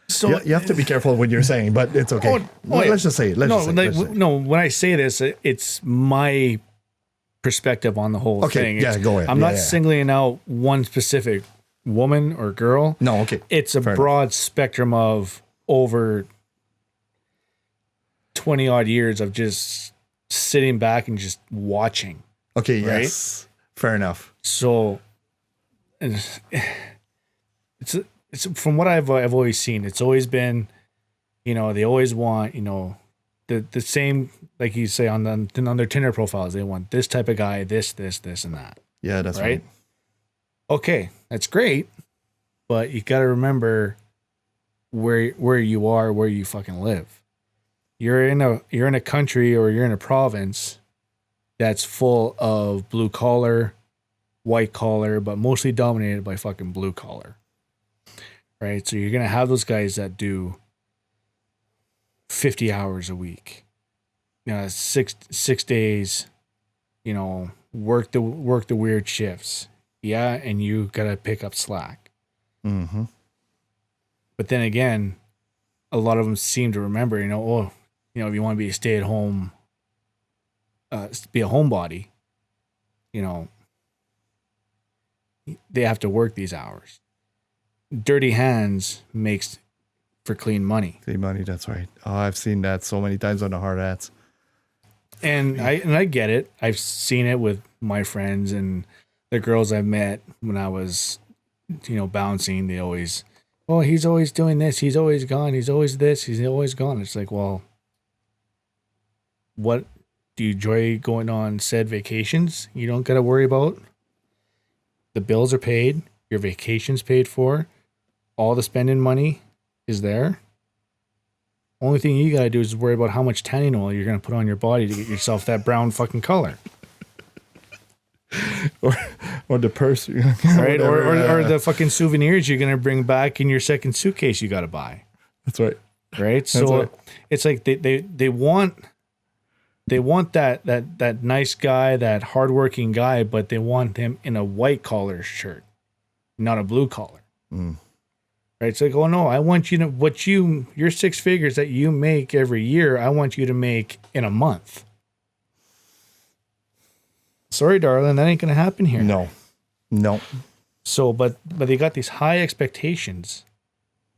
So you have to be careful when you're saying, but it's okay. Let's just say it. Let's just say it. No, when I say this, it's my perspective on the whole thing. Yeah, go ahead. I'm not singling out one specific woman or girl. No, okay. It's a broad spectrum of over 20 odd years of just sitting back and just watching. Okay, right? Yes. Fair enough. So it's it's from what I've always seen, it's always been, they always want, the same, like you say on their Tinder profiles, they want this type of guy, this, and that. Yeah, that's right. Okay, that's great, but you got to remember where you are, where you fucking live. You're in a country, or you're in a province that's full of blue collar, white collar, but mostly dominated by fucking blue collar. Right? So you're going to have those guys that do 50 hours a week. 6 days, work the weird shifts. Yeah, and you got to pick up slack. Mm-hmm. But then again, a lot of them seem to remember, if you want to be a stay-at-home, be a homebody, they have to work these hours. Dirty hands makes for clean money. Clean money, that's right. Oh, I've seen that so many times on the hard hats. And I get it. I've seen it with my friends and the girls I've met when I was, bouncing. They always, oh, he's always doing this. He's always gone. He's always this. He's always gone. It's like, well, what do you enjoy going on said vacations? You don't got to worry about. The bills are paid. Your vacation's paid for. All the spending money is there. Only thing you got to do is worry about how much tanning oil you're going to put on your body to get yourself that brown fucking color. or the purse. Right? Or the fucking souvenirs you're going to bring back in your second suitcase you got to buy. That's right. Right? So right. It's like they want that nice guy, that hardworking guy, but they want him in a white collar shirt, not a blue collar. Mm. Right? It's like, oh no, I want you to your 6 figures that you make every year, I want you to make in a month. Sorry, darling, that ain't gonna happen here. No. So, but they got these high expectations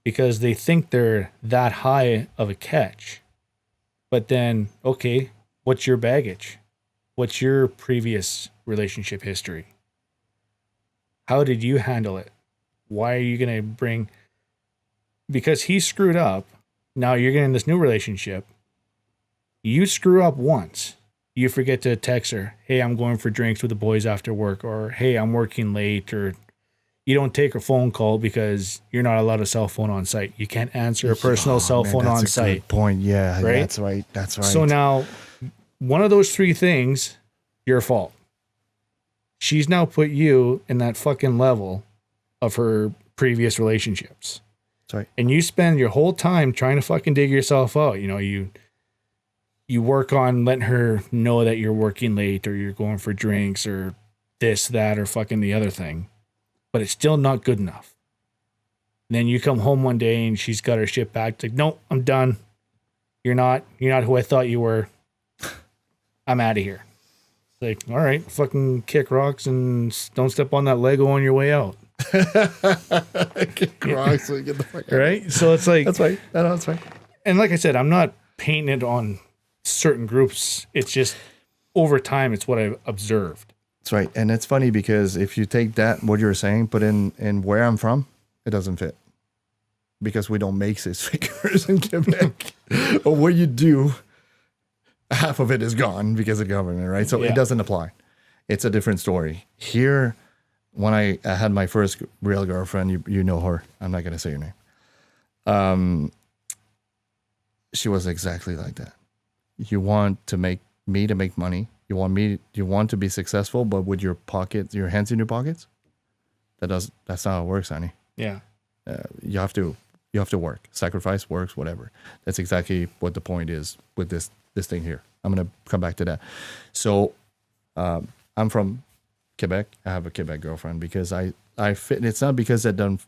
because they think they're that high of a catch. But then, okay, what's your baggage? What's your previous relationship history? How did you handle it? Why are you gonna bring? Because he screwed up. Now you're getting this new relationship. You screw up once. You forget to text her, hey, I'm going for drinks with the boys after work, or hey, I'm working late, or you don't take her phone call because you're not allowed a cell phone on site. You can't answer a personal cell phone on that's a site. Good point. Yeah, right? That's right. So now, one of those 3 things, your fault. She's now put you in that fucking level of her previous relationships. That's right. And you spend your whole time trying to fucking dig yourself out. You work on letting her know that you're working late, or you're going for drinks, or this, that, or fucking the other thing. But it's still not good enough. And then you come home one day and she's got her shit back. It's like, nope, I'm done. You're not who I thought you were. I'm out of here. It's like, all right, fucking kick rocks and don't step on that Lego on your way out. Kick rocks, so get the fuck out. Right? So it's like, that's right. No, that's right. And like I said, I'm not painting it on certain groups. It's just over time, it's what I've observed. That's right. And it's funny because if you take that, what you're saying, put in where I'm from, it doesn't fit. Because we don't make 6 figures in Quebec. Or what you do, half of it is gone because of government, right? So It doesn't apply. It's a different story. Here, when I had my first real girlfriend, you know her. I'm not going to say your name. She was exactly like that. You want to make money. You want to be successful, but with your hands in your pockets. That's not how it works, honey. Yeah. You have to work. Sacrifice, works, whatever. That's exactly what the point is with this thing here. I'm gonna come back to that. So, I'm from Quebec. I have a Quebec girlfriend because I fit. It's not because I don't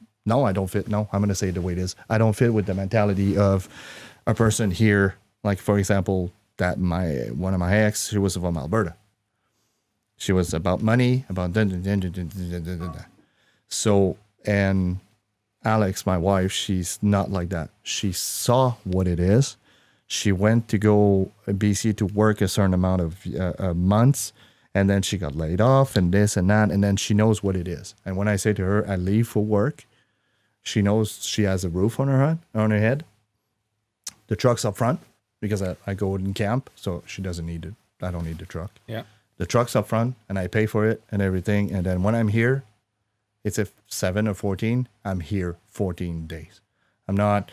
fit. No, I'm gonna say it the way it is. I don't fit with the mentality of a person here. Like, for example, that one of my ex, she was from Alberta. She was about money, about so, and Alex, my wife, she's not like that. She saw what it is. She went to go BC to work a certain amount of months, and then she got laid off and this and that, and then she knows what it is. And when I say to her, I leave for work, She knows she has a roof on her head. The truck's up front because I go in camp, so she doesn't need it. I don't need the truck. Yeah. The truck's up front, and I pay for it and everything. And then when I'm here, it's a 7 or 14. I'm here 14 days. I'm not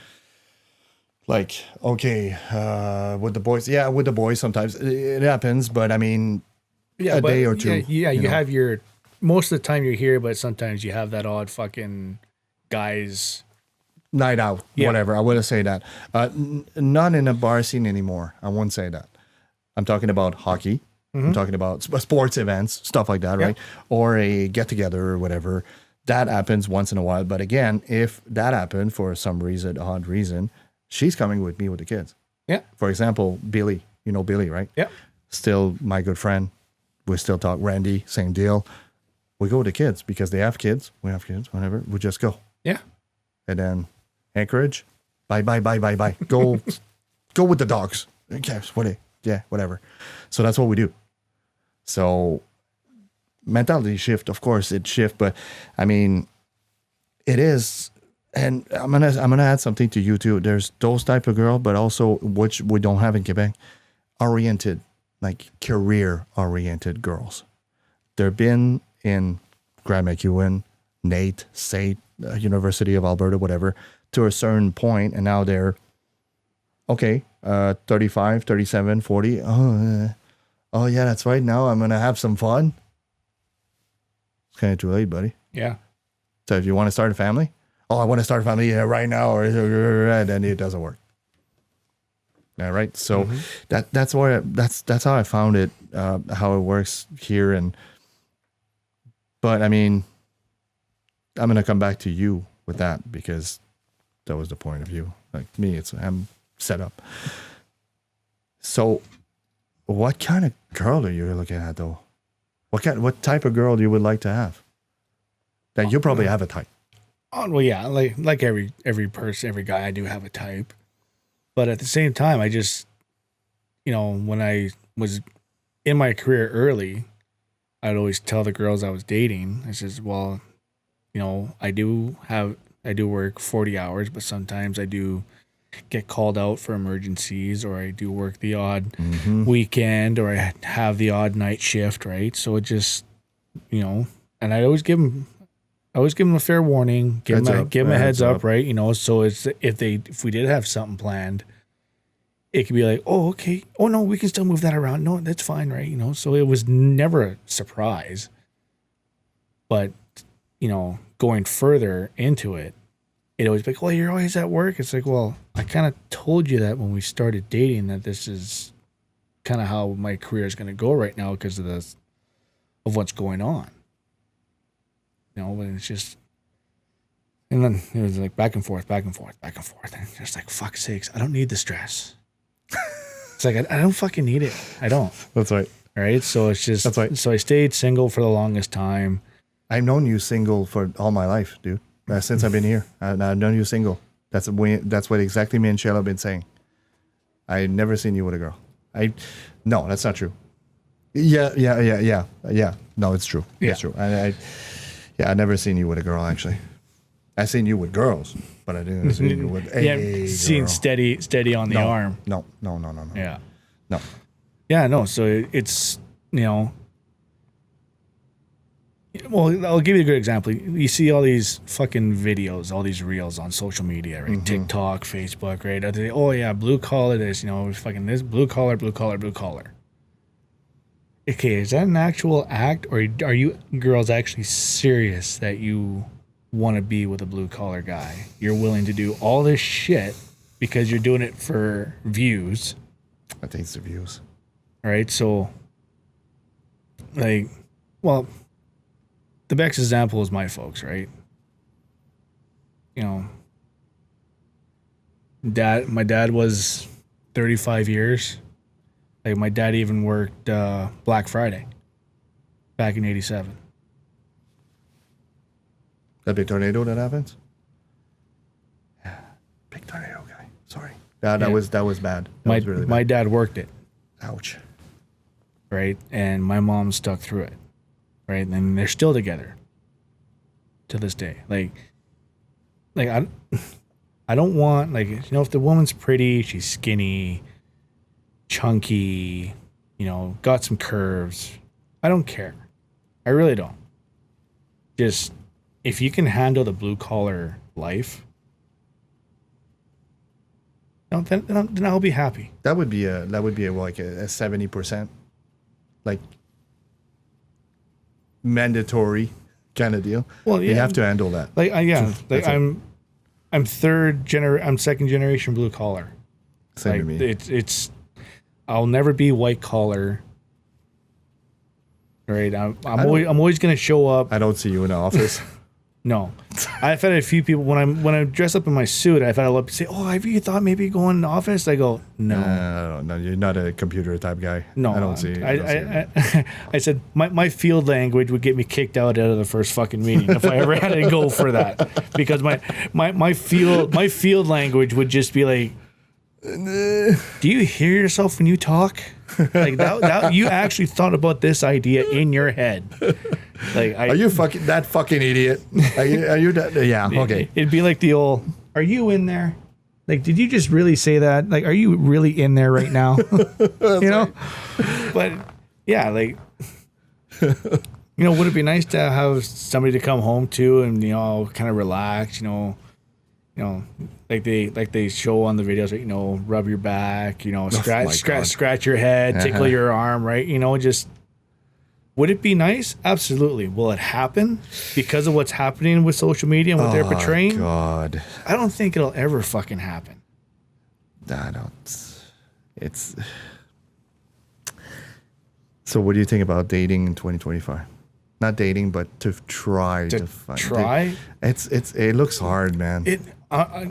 like, okay, with the boys. Yeah, with the boys sometimes it happens, but I mean, a day or two. Yeah, you have your, most of the time you're here, but sometimes you have that odd fucking guys. Night out, whatever. I wouldn't say that. Not in a bar scene anymore. I won't say that. I'm talking about hockey. I'm talking about sports events, stuff like that, right? Or a get together or whatever. That happens once in a while. But again, if that happened for some reason, odd reason, she's coming with me with the kids. Yeah. For example, Billy. You know Billy, right? Yeah. Still my good friend. We still talk. Randy, same deal. We go with the kids because they have kids. We have kids, whatever. We just go. Yeah. And then Anchorage, bye. Go with the dogs. Okay, whatever. So that's what we do. So mentality shift, of course, it shift, but I mean, it is. And I'm gonna add something to you too. There's those type of girl, but also which we don't have in Quebec, oriented, like career oriented girls. They've been in Grand McEwen, Nate, State, University of Alberta, whatever, to a certain point, and now they're okay, 35, 37, 40. Oh yeah, that's right. Now I'm gonna have some fun. It's kind of too late, buddy. Yeah. So if you want to start a family, I want to start a family right now, or then it doesn't work. Yeah, right. So that's how I found it, how it works here, but I mean, I'm gonna come back to you with that because that was the point of view. Like me, I'm set up. So, what kind of girl are you looking at though? What type of girl you would like to have? That you probably have a type. Oh well, yeah, like every person, every guy, I do have a type. But at the same time, I just, when I was in my career early, I'd always tell the girls I was dating, I says, well, I do work 40 hours, but sometimes I do get called out for emergencies, or I do work the odd weekend, or I have the odd night shift, right? So it just, and I always give them a fair warning, give them a heads up, right? So it's if we did have something planned, it could be like, oh, okay, oh no, we can still move that around. No, that's fine, right? So it was never a surprise. But going further into it, it always be like, well, you're always at work. It's like, well, I kind of told you that when we started dating, that this is kind of how my career is going to go right now because of what's going on. And it's just, and then it was like back and forth. And just like, fuck sakes, I don't need the stress. It's like, I don't fucking need it. I don't. That's right. All right. So it's just, that's right. So I stayed single for the longest time. I've known you single for all my life, dude. Since I've been here, I've known you single. That's what exactly me and Shayla have been saying. I never seen you with a girl. No, that's not true. Yeah. No, it's true. Yeah. It's true. I never seen you with a girl, actually. I seen you with girls, but I didn't see you with a girl. Seen steady on the arm. No. Yeah. No. Yeah, no. So it's, well, I'll give you a good example. You see all these fucking videos, all these reels on social media, right? TikTok, Facebook, right? Oh yeah, blue collar this, fucking this, blue collar. Okay, is that an actual act, or are you girls actually serious that you want to be with a blue collar guy? You're willing to do all this shit because you're doing it for views. I think it's the views. All right, so the best example is my folks, right? My dad was 35 years. Like my dad even worked Black Friday back in '87. That big tornado that happens? Yeah, big tornado guy. Sorry. That was bad. That was really bad. My dad worked it. Ouch. Right, and my mom stuck through it. Right, and they're still together to this day. Like like I don't want, like, you know, if the woman's pretty, she's skinny, chunky, you know, got some curves, I don't care. I really don't. Just if you can handle the blue collar life, then I'll be happy. That would be like a 70%, like mandatory kind of deal. Well, yeah, you have to handle that. Like, like I'm second generation blue collar. Same like, to me. It's I'll never be white collar. Right, I'm always gonna show up. I don't see you in the office. No, I've had a few people when I dress up in my suit. I've had a lot of people say, "Oh, have you thought maybe going in the office?" I go, "No, no, you're not a computer type guy." No, I don't see. I said my field language would get me kicked out of the first fucking meeting if I ever had to go for that, because my field language would just be like, "Do you hear yourself when you talk?" Like that you actually thought about this idea in your head. Like, are you that fucking idiot? Are you that? Yeah, okay. It'd be like the old, "Are you in there? Like, did you just really say that? Like, are you really in there right now?" You know? But yeah, like, you know, would it be nice to have somebody to come home to and, you know, kind of relax, you know, like they show on the videos, right? You know, rub your back, you know, scratch your head, tickle your arm, right? You know, just, would it be nice? Absolutely. Will it happen because of what's happening with social media and what they're portraying? God, I don't think it'll ever fucking happen. I don't. It's. So, what do you think about dating in 2025? Not dating, but to try to find. Try. It looks hard, man. You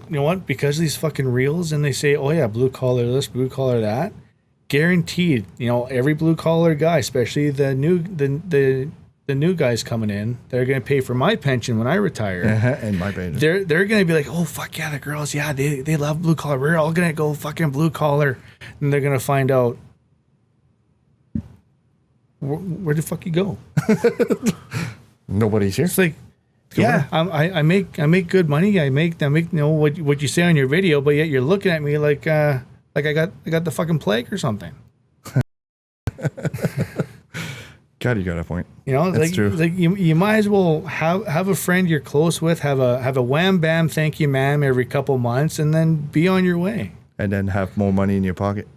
know what? Because of these fucking reels, and they say, "Oh yeah, blue collar this, blue collar that." Guaranteed, you know, every blue collar guy, especially the new guys coming in, they're gonna pay for my pension when I retire. And my pension. They're gonna be like, "Oh fuck yeah, the girls, yeah, they love blue collar. We're all gonna go fucking blue collar," and they're gonna find out where the fuck you go. Nobody's here. It's like, yeah, I make good money. I make you know what you say on your video, but yet you're looking at me like I got the fucking plague or something. God, you got a point. You know, that's like, true. Like you might as well have a friend you're close with, have a wham bam thank you ma'am every couple months, and then be on your way. And then have more money in your pocket.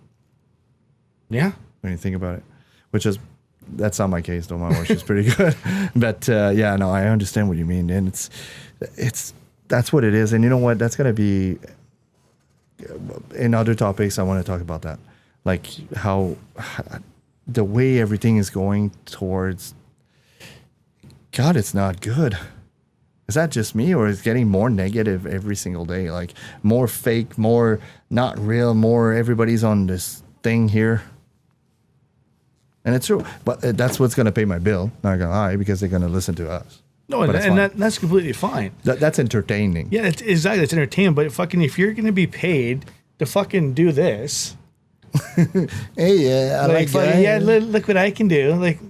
Yeah, when you think about it, that's not my case though. My wife is pretty good, but yeah, no, I understand what you mean, and it's that's what it is. And you know what? That's gonna be in other topics. I want to talk about that, like how the way everything is going towards. God, it's not good. Is that just me, or is it getting more negative every single day? Like more fake, more not real, more everybody's on this thing here. And it's true, but that's what's going to pay my bill. Not going to lie, because they're going to listen to us. No, and that's completely fine. That's entertaining. Yeah, it's entertainment. But fucking, if you're going to be paid to fucking do this, hey, yeah, I like that. Yeah, look what I can do. Like,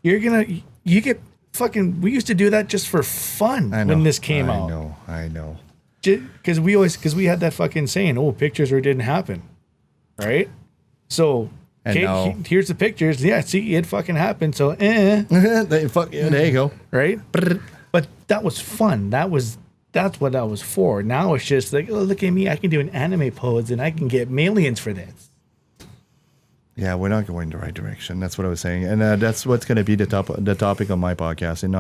you get fucking. We used to do that just for fun when this came out. I know. Because we had that fucking saying, "Oh, pictures or didn't happen," right? So. Okay, here's the pictures. Yeah, see, it fucking happened. So, there you go. Right? But that was fun. That's what that was for. Now it's just like, oh, look at me. I can do an anime pose and I can get millions for this. Yeah, we're not going the right direction. That's what I was saying. And that's what's going to be the topic of my podcast. And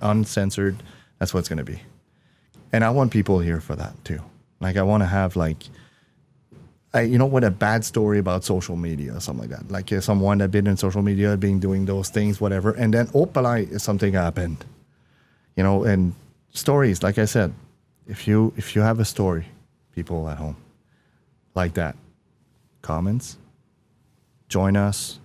uncensored, that's what it's going to be. And I want people here for that too. Like, I want to have like, you know what, a bad story about social media or something like that. Like someone that been in social media, doing those things, whatever, and then something happened. You know, and stories, like I said, if you have a story, people at home, like that, comments, join us,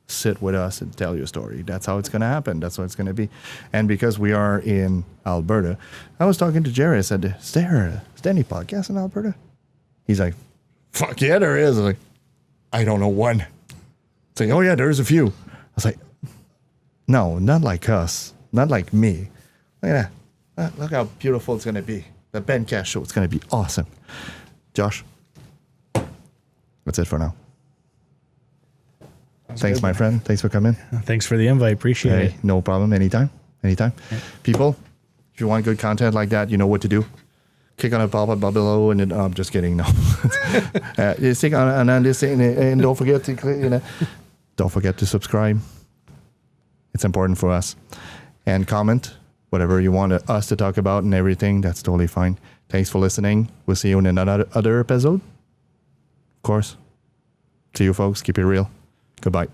sit with us and tell your story. That's how it's going to happen. That's what it's going to be. And because we are in Alberta, I was talking to Jerry. I said, is there any podcast in Alberta? He's like, fuck yeah, there is. I was like, I don't know one. It's like, oh yeah, there's a few. I was like, no, not like us. Not like me. Look at that. Look how beautiful it's going to be. The Bencast Show. It's going to be awesome. Josh, that's it for now. Thanks, my friend. Thanks for coming. Thanks for the invite. Appreciate it. No problem. Anytime. Yeah. People, if you want good content like that, you know what to do. Click on a pop-up below, and then I'm just kidding. No, just click on and listen, and don't forget to click. Don't forget to subscribe. It's important for us, and comment whatever you want us to talk about and everything. That's totally fine. Thanks for listening. We'll see you in another episode. Of course. See you, folks. Keep it real. Goodbye.